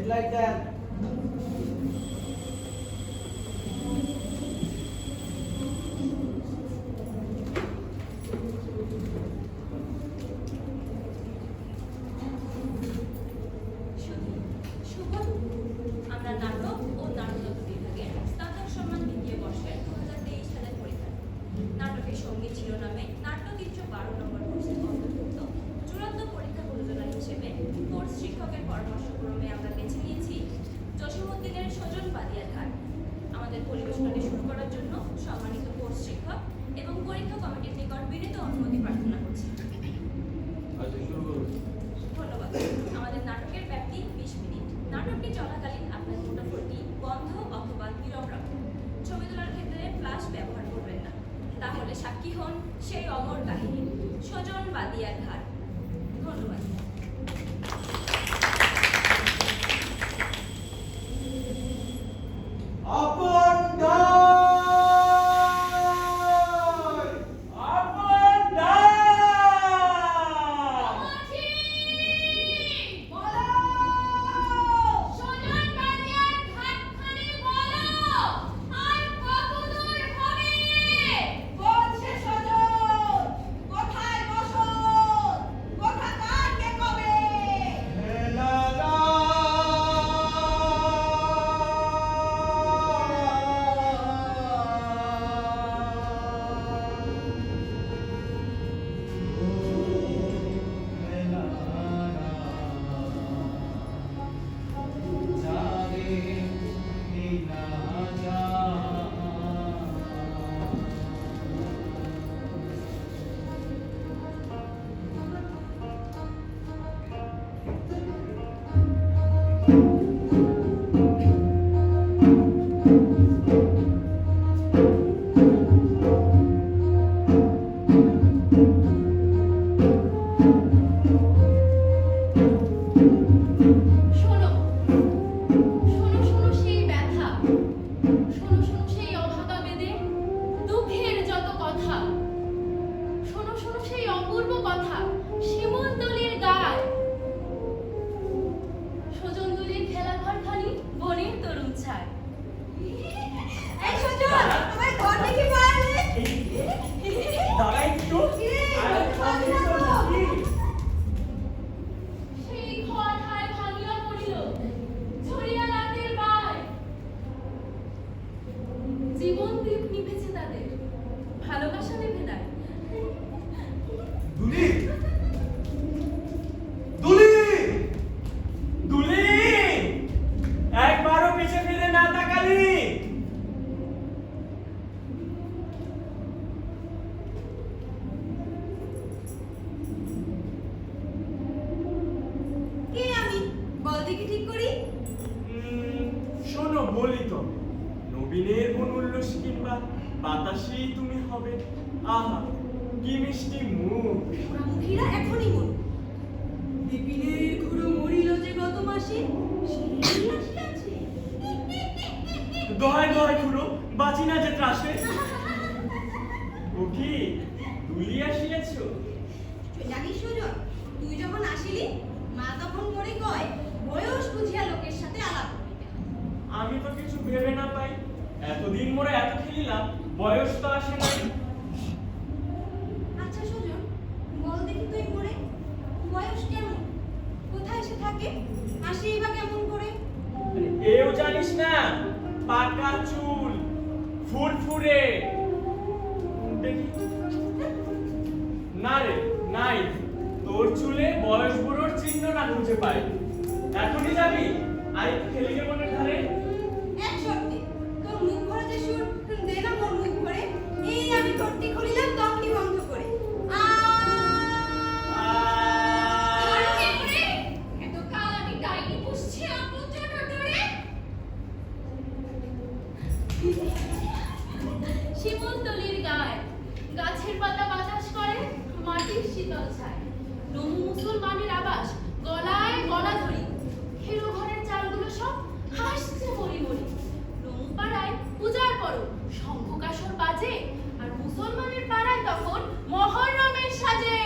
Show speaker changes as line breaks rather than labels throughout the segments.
Headlight দেন।
সঙ্গীত শিরোনামে নাট্যচিত্র 12 নম্বর কোর্সের অন্তর্ভুক্ত চূড়ান্ত পরীক্ষা প্রযোজনা হিসেবে কোর্স শিক্ষকের পরামর্শক্রমে আমরা বেছে নিয়েছি জসীমউদ্দিনের সজন বাদিয়ার ঘাট। আমাদের পরিবেশনাটি শুরু করার জন্য সম্মানিত কোর্স শিক্ষক এবং পরীক্ষা কমিটির নিকট বিনীত অনুমতি প্রার্থনা করছি। ধন্যবাদ। আমাদের নাটকের ব্যাপ্তি 20 মিনিট। নাটকটি চলাকালীন আপনার মুঠোফোনটি বন্ধ অথবা নীরব রাখুন। ছবি তোলার ক্ষেত্রে ফ্ল্যাশ ব্যবহার করবেন না, তাহলে সাক্ষী হন সেই অমর কাহিনী সজন বাদিয়ার ঘাট। ধন্যবাদ।
নবীনের কোন উল্লাস কিংবা বাতাসেই তুমি হবে। আহা কি মিষ্টি মুখ।
মুখীরা এখনই মন বিপিনের খুড়ো মরিল যে গত মাসে
দহায় দহায় খুড়ো বাঁচি না যে ত্রাসে। ও কি তুলি আসিয়াছ?
জানিস সুজন, তুই যখন আসিলি মা তখন মরে কয় বয়স বুঝিয়া লোকের সাথে আলাপ।
আমি তো কিছু ভেবে না পাই, এতদিন মোরে এত খেলিলাম, বয়স তো আসে নাই।
আচ্ছা সুজন, বল দেখি তুই মোরে বয়স কেমন, কোথায় সে থাকে, আসেই বা কেমন করে?
এও জানিস না? পাকা চুল, ফুরফুরে। দেখি না রে, নাই, তোর চুলে বয়স বুড়োর চিহ্ন না খুঁজে পাই। এখনই যাবি? আই খেলিকে মনে ধারে।
এক শর্তে, তোর মুখ ভরে যে সুর দে না মোর মুখ ভরে। এই আমি তর্তি খুলিলাম তখনই বন্ধ করে।
শিমুলতলির গায়ে গাছের পাতা বাতাস করে, মাটির শীতল ছায়, নমু মুসলমানের আবাস, গলায় গলা ধরি, হেরো ঘরের চালগুলো সব হাসছে মরি মরি। নমু পাড়ায় পূজার পরব, শঙ্খ কাসর বাজে, আর মুসলমানের পাড়ায় তখন মহরমের সাজে।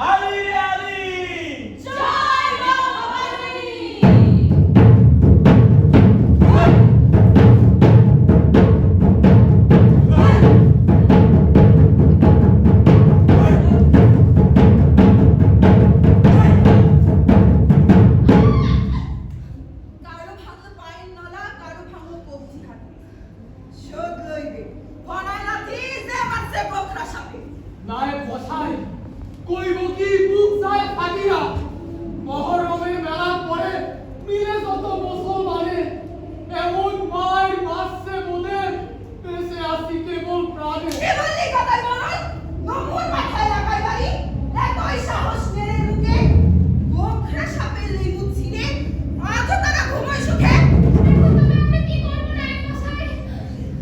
আলী আলী
জয় মা ভবানী।
কারো ভাঙলো পায়ের নলা, কারো ভাঙলো কবজি হাতে। শোধ লইবে ফনায় লাথি যে মারছে বকরা সাপে।
নায়ক বসাই কইব কি বুক যায় ফাটিয়া মহরমের মেলার পরে মিলে যত মুসলমানের এমন মার মারছে মোদের বেঁচে আসি কেবল প্রাণে।
কি বললি কথায় বল? নমুর মাথায় লাগাই বাড়ি। এতই সাহস মেরে মুখে। বকরা সাপের লিবু ছিঁড়ে আজও তারা ঘুমোয় সুখে।
এখন তবে আমরা কি করব নায়ক মশাই?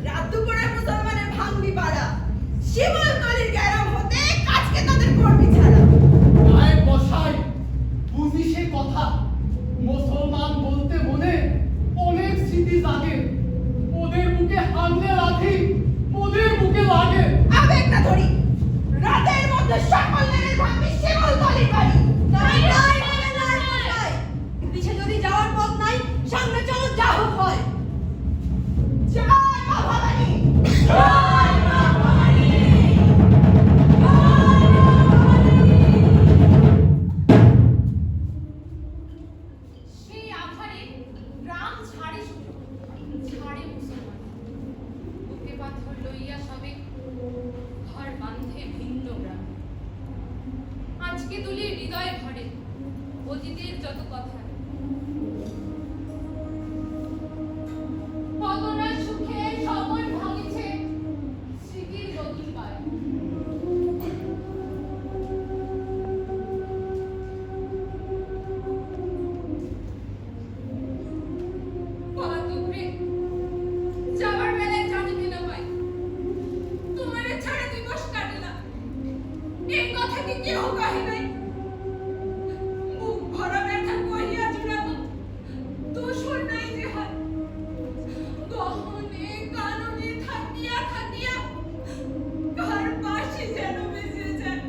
রাত দুপুরে মুসলমানের ভাঙবি পাড়া। শিমলতলির গ্যারাম হতে কাজকে তাদের করবি ছাড়া।
নায়ক বসাই বুঝি সে কথা মুসলমান বলতে মনে অনেক স্মৃতি জাগে ওদের বুকে হামলে লাথি ওদের বুকে লাগে।
আবেগ না ধরি। রাতের মধ্যে সকল মেরে ভাঙবি শিমলতলির বাড়ি। তাই নয়, নয়, নয়, নয়। পিছে যদি যাওয়ার পথ নাই, সামনে চলো যা হোক হয়। জয় মা ভবানী। জয় মা ভবানী। জয় মা ভবানী।
সেই আধারে গ্রাম ছাড়ে শুধু ছাড়ে মুসলমান বুকে পাথর লইয়া সবে ঘর বাঁধে ভিন্ন গ্রাম। আজকে তুলি হৃদয় ভরে অতীতের যত কথা পদনার সুখে সকল ভাঙিছে স্মৃতির নতুন পায়। পলাতকরে যাবার বেলায় জানিতে না পাই তোমারে ছাড়া দিবস কাটে না এই কথা কি কেউ কহে নাই। মুখ ভরা ব্যথা কহিয়া জুড়াবো দোষর নাই যে হাত গহনে কাননে থাকিয়া থাকিয়া ঘর পাশে যেন বেজে যায়।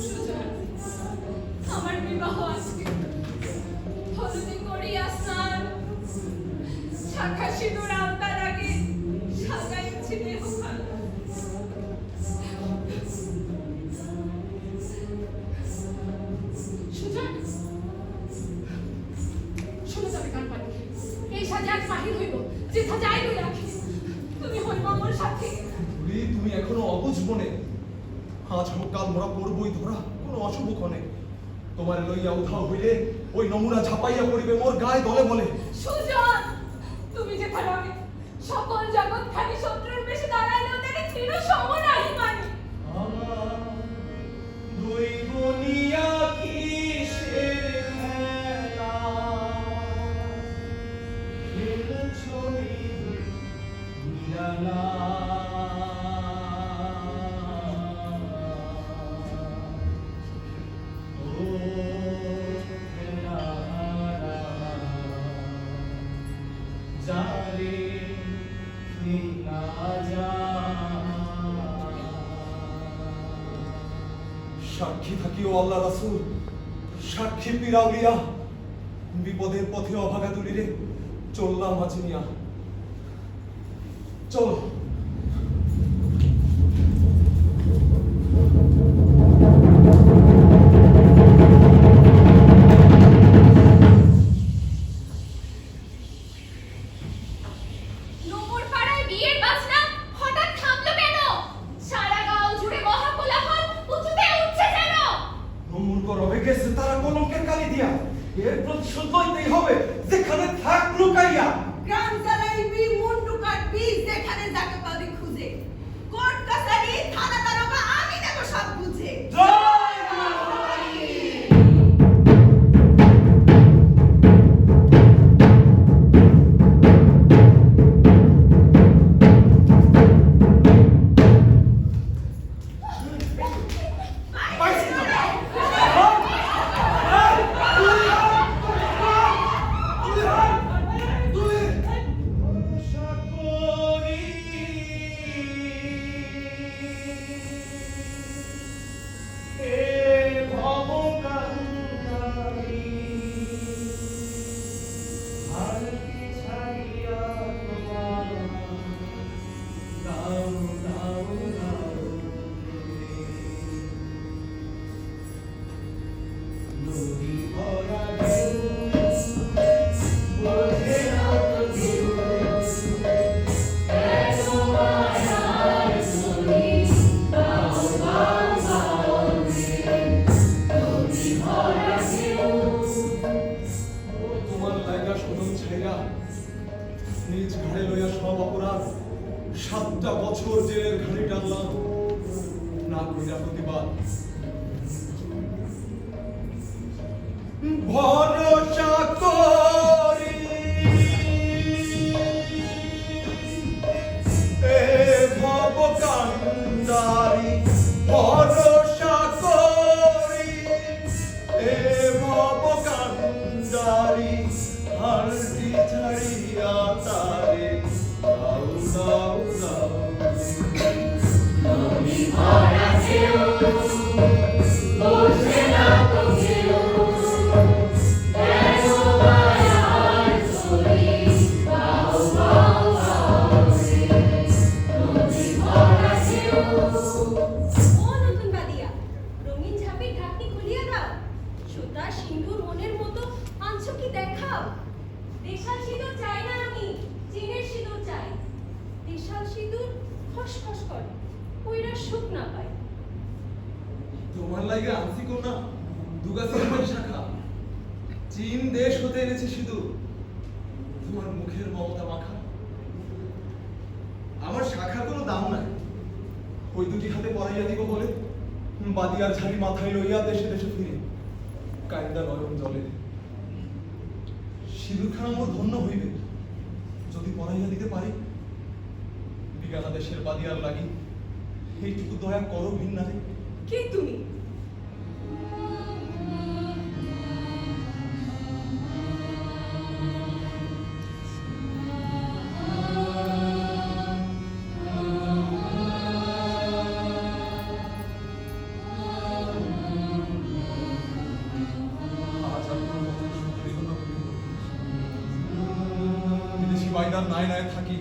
সুজন, আমার বিবাহ আজকে হলদি করিয়া স্নান শাখা সিঁদুর আলতার আগে সাজাইছি দেহখান। সুজন, শুনে যাবে কান পানি এই সাজে আজ বাহির হইব যেথা যাই লই রাখি তুমি হইব আমার সাথে।
তুমি এখনো অবুঝ মনে আজ হোক কাল মোরা পড়বই ধরা কোনো অশুভ ক্ষণে তোমার লইয়া উধাও হইলে ওই নমুনা ঝাপাইয়া পড়িবে মোর গায়ে দলে বলে।
সুজন, তুমি যেথা রবে সকল জগৎ খানি শত্রুর বেশে দাঁড়াইলে ওদের চির সমনাহি মানি।
দুই বনিয়া কিসের খেলা খেলছো নিরালা ও খেলারা যারে নিনা যা
সাক্ষী থাকিও আল্লাহ রাসূল সাক্ষী পিরাউলিয়া বিপদের পথে অভাগা তুলিরে চললাম হাজিনিয়া চলো।
নোমর পাড়ায় বিয়ের বাজনা হঠাৎ থামলো কেন? সারা গাঁও জুড়ে মহাকোলাহল উঁচুতে উঠছে যেন।
নমুর রবে গেছে তারা কলঙ্কের কালি দিয়া এর প্রতিশোধ লইতেই হবে যেখানে থাক লুকাইয়া।
গ্রাম জ্বালাইবি মুন্ডু কাটবি যেখানে যাকে পাবি খুঁজে। কোর্ট কাছারি থানা দারোগা আমি দেব
নিজ ঘাড়ে লইয়া সব অপরাধ 7টা বছর জেলের ঘানি টানলাম, না কইরা প্রতিবাদ। ভরসা করি এ ভব কান্ডারি, ভরসা করি এ ভব কান্ডারি, হারটি ছাড়িয়া তারে দাও দাও দাও।
ও নতুন বাদিয়া, রঙিন ঝাঁপির ঢাকনি খুলিয়া দাও। সুতা সিন্ধুর মনের মতো আনছো কি দেখাও। দেশাল সিঁদুর চাই না আমি, চীনের সিঁদুর চাই। দেশাল সিঁদুর খসখস করে, ওইরা সুখ না পায়।
তোমার লাগে আনছি কোনা দুগাছির শাখা, চীন দেশ হতে এনেছে সিঁদুর, তোমার মুখের মমতা মাখা। আমার শাখার কোনো দাম নাই, ওই দুটি হাতে পরাইয়া দিব বলে বাদিয়ার ঝাড়ি মাথায় লইয়া দেশে দেশে ফিরে কায়দা নয়ন জলে। সিঁদুরখানা মোর ধন্য হইবে যদি পরাইয়া দিতে পারি। বিজ্ঞানা দেশের বাদিয়ার লাগি এইটুকু দয়া করো ভিন্নারে।
কে তুমি?
বিদেশি বাইদার নাই নাই থাকি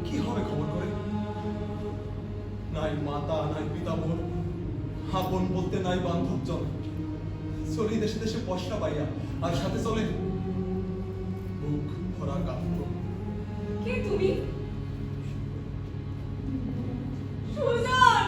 কি হবে খবর করে? নাই মাতা নাই পিতা মোর, আপন বলতে নাই বান্ধব জন। চলি দেশে দেশে পয়সা পাইয়া, আর সাথে চলে বুক ভরা কাব্য।
কে তুমি? সুজন!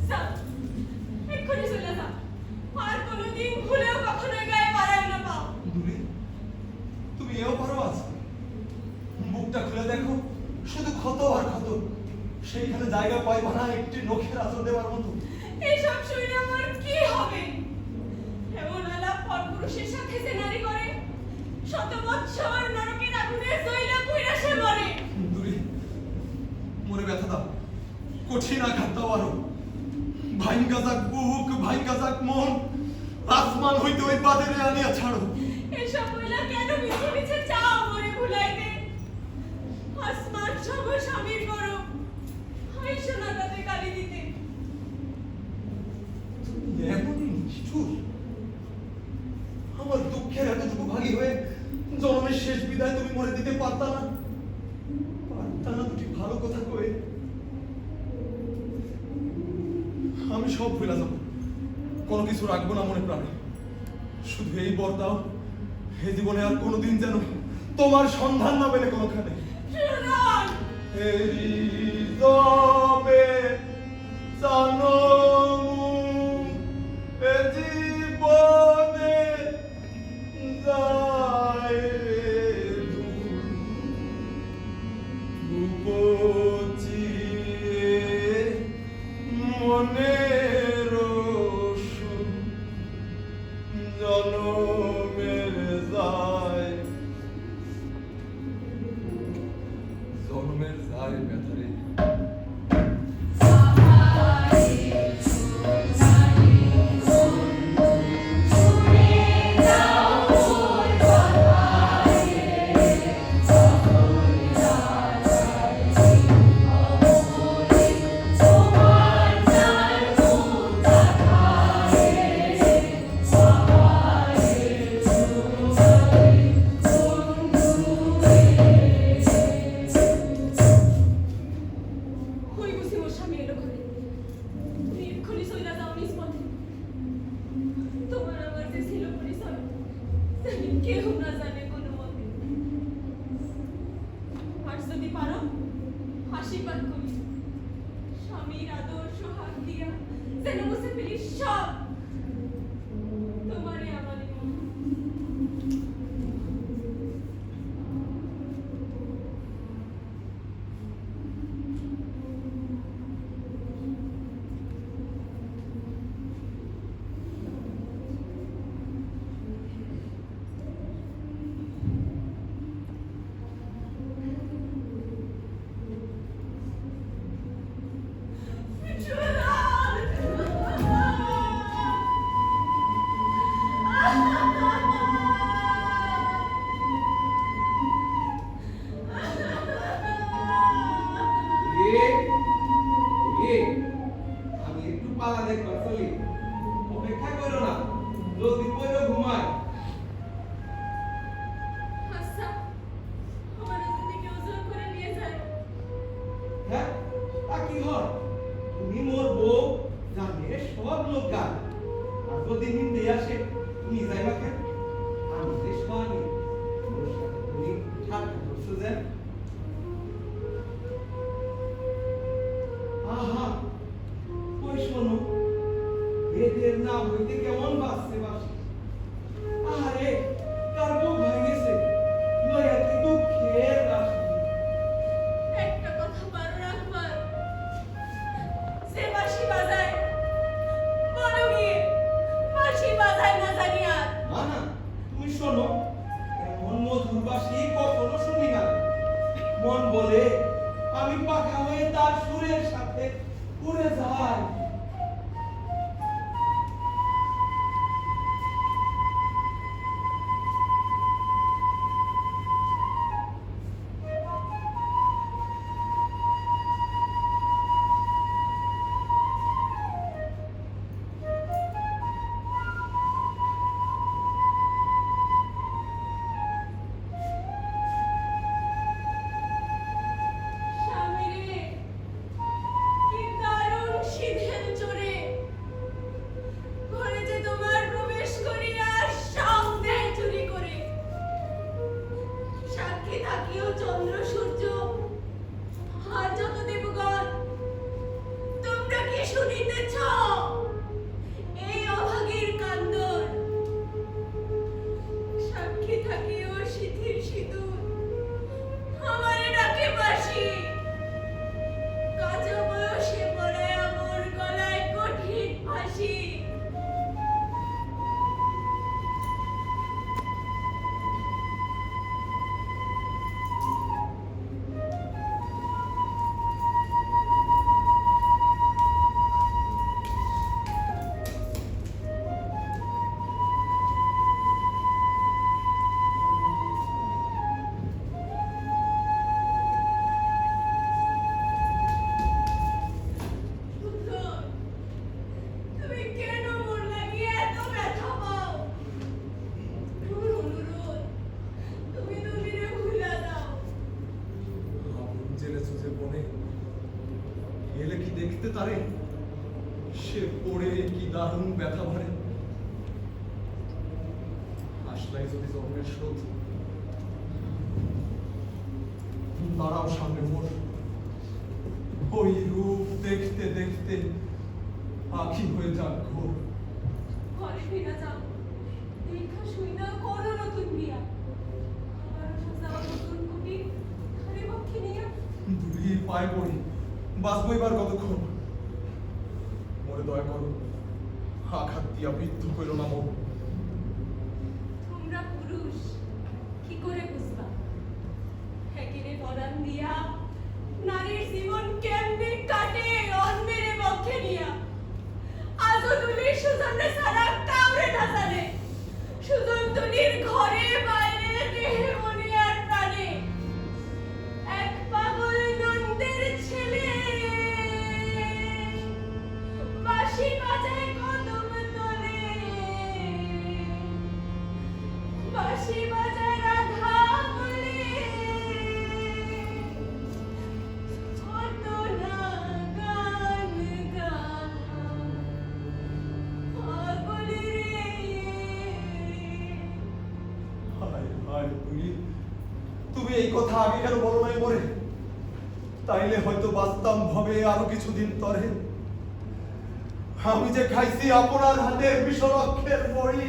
যাও, এক্ষুনি চলে যাও। আর কোনোদিন ভুলেও কখনো এ গায়ে বাড়ায় না পাও।
দুলি, তুমি এও পারো আজ? মুখটা খুলে দেখো, শুধু ক্ষত আর ক্ষত। সেইখানে জায়গা পাইবা না একটি নখের আঁচল দেওয়ার মতো।
এইসব শুনে আমার কি হবে? এমন আলাপ পরপুরুষের সাথে যে নারী করে, 100 বৎসর নরকের আগুনে জ্বইলা পুইরা সে মরে।
দুলি, মরে ব্যথা দাও, কঠিন আঘাত দাও আরো। ভাইঙ্গা যাক বুক, ভাইঙ্গা যাক মন, আসমান হইতে ওই বাদেরে আনিয়া ছাড়ো।
এসব বইলা কেন মিছে মিছে চাও মরে ভুলাইতে? আসমান সব স্বামীর করো, হাই সোনা তাতে গালি দিতে।
তুমি এমনই নিষ্ঠুর। আমার দুঃখের এতটুকু ভাগী হয়ে জন্মের শেষ বিদায় তুমি মরে দিতে পারতা না? পারতা না দুটি ভালো কথা কয়ে? আমি সব ভুলে যাব, কোনো কিছু রাখবো না মনে প্রাণে। শুধু এই বর দাও, হে জীবনে আর কোনোদিন যেন তোমার সন্ধান না পেলে কোনোখানে।
সুজন!
এরিজবে জানমু এ জীবনে যায় উপচিয়ে মনের সুখ জনমের যায়, জন্মের যায় ব্যথারে।
কেউ না জানে কোনো মতে। আর যদি পারো আশীর্বাদ করি স্বামীর আদর সোহাগ দিয়া যেন মুছে ফেলি সব তোমারে আমারে
আমি একটু পালা দেখবার চলি, অপেক্ষা করো না, জলদি পড়ো ঘুমায়।
আচ্ছা আমার যদি কেউ জোর করে নিয়ে যায়
হ্যাঁ তা কি হর, তুমি মোর বউ জানে সব লোক গান, আর যদি নিন্দে আসে তুমি যাইবা কেন? আমি যে স্বামী তোর সাথে তুমি ঠাট্টা করছো যে। আহা ওই শোনো, এদের না হইতে কেমন বাঁচতে বাসি। আরে কার বউ ভাঙেছে, লয়া কি দুঃখের রাশি।
একটা কথা বারো রাখবার সে বাঁশি বাজায় বলো গিয়ে বাঁশি বাজায় না জানি আর
না না তুমি শোনো, এমন মধুর বাসি কখনো শুনি না। মন বলে আমি পাখা হয়ে তার সুরের সাথে উড়ে যাই।
স্বামীরে কি দারুণ শীতের জোরে ঘরে যে তোমার প্রবেশ করিয়া সন্দেহ চুরি করে সাক্ষী থাকিও চন্দ্র সূর্য আর যত দেবগণ তোমরা কি শুনিতেছ এই অভাগীর কান্দন? সাক্ষী থাকিও শিথির সিঁদুর আমারে ডাকে বাসি, কাজা বয়সে পড়ায় আমার গলায় কঠিন ফাঁসি। সুন্দর, তুমি কেন মোর লাগিয়ে এত ব্যথা পাও? তোর অনুরোধ তুমি দুনিরে ভুলা দাও।
আগুন জ্বেলেছো যে বনে, এলে কি দেখতে তারে? সে পড়ে কি দারুণ ব্যথা ভরে। আসলাই যদি জন্মের স্রোত, দাঁড়াও সামনে মোর। ওই রূপ দেখতে দেখতে আঁখি হয়ে যাক ঘোর।
ঘরে ফিরে যাও, দেখা শুই না করো নতুন বিয়া। আবারও সাজাও নতুন কুটির, ঘরে পক্ষে নিয়া।
দুলির পায়ে পড়ি, বাঁচবো এবার কতক্ষণ? মোরে দয়া করো, আঘাত দিয়া বৃদ্ধ করো না মোর।
তোমরা পুরুষ কি করে বুঝবা? একেরে পরাণ দিয়া নারীর জীবন কেমনে কাটে অন্যের পক্ষে নিয়া। আজও তুলির সুজনে ছাড়া কাউরে না জানে। সুজন তুলির ঘরে বাইরে দেহে মনে আর প্রাণে এক পাগল নন্দের ছেলে বাঁশি বাজায় কদম তলে, বাঁশি বাজায় রাধা বলে। কত না গান গাওয়া পাগল রে।
হায় তুই তুমি এই কথা আগে কেন বলো নাই মরে? তাইলে হয়তো বাঁচতাম ভবে আরো কিছুদিন তরে। আমি যে খাইছি আপনার হাতের বিষরক্ষের বড়ি,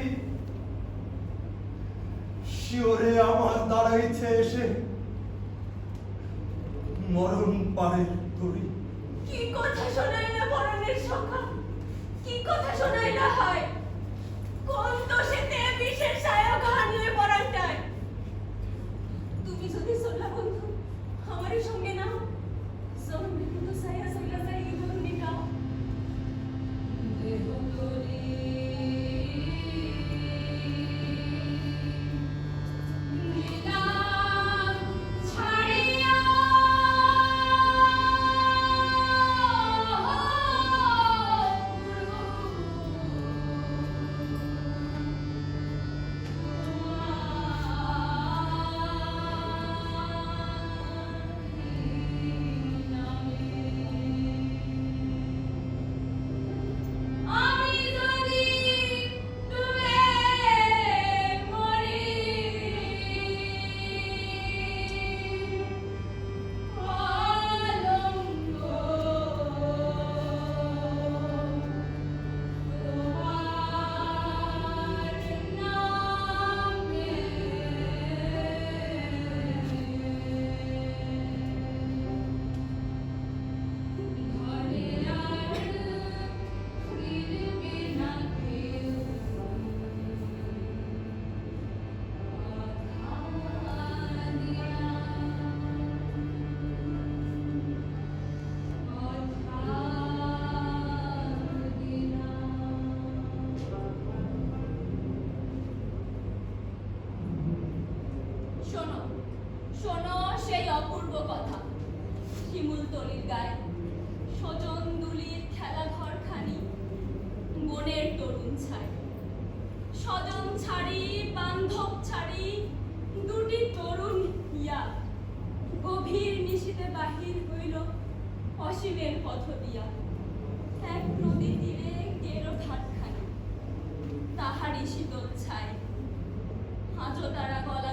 শিওরে আমার দাঁড়াইছে এসে মরণ পাড়ের তরি।
কি কথা শোনাইলা মরণের সখা, কি কথা শোনাইলা হয়? কোন দোষেতে বিষের ছায়া ঘানিয়ে পড়াটায়? তুমি যদি সোলা বন্ধু আমারই সঙ্গে নাও, জন্মের মতো ছায়া সইলা যাই এই ধর্মিকা। দেহ তরি
নিলাম ছাড়িয়া আমি যদি ডুবে মরি, কলঙ্ক তোমার নামে। ঘরে আর ফিরবে না কেউ, কথা দিয়া
শোনো, শোনো সেই অপূর্ব কথা। শিমুলতলির গায়ে সজন দুলির খেলা ঘরখানি, বনের তরুণ ছাই। স্বজন ছাড়ি বান্ধব ছাড়ি দুটি তরুণ ইয়া গভীর নিশীথে বাহির হইল অসীমের পথ দিয়া। এক নদী তীরে গেরো ঘাটখানি, তাহারই শীতল ছাই। হাজো তারা গলা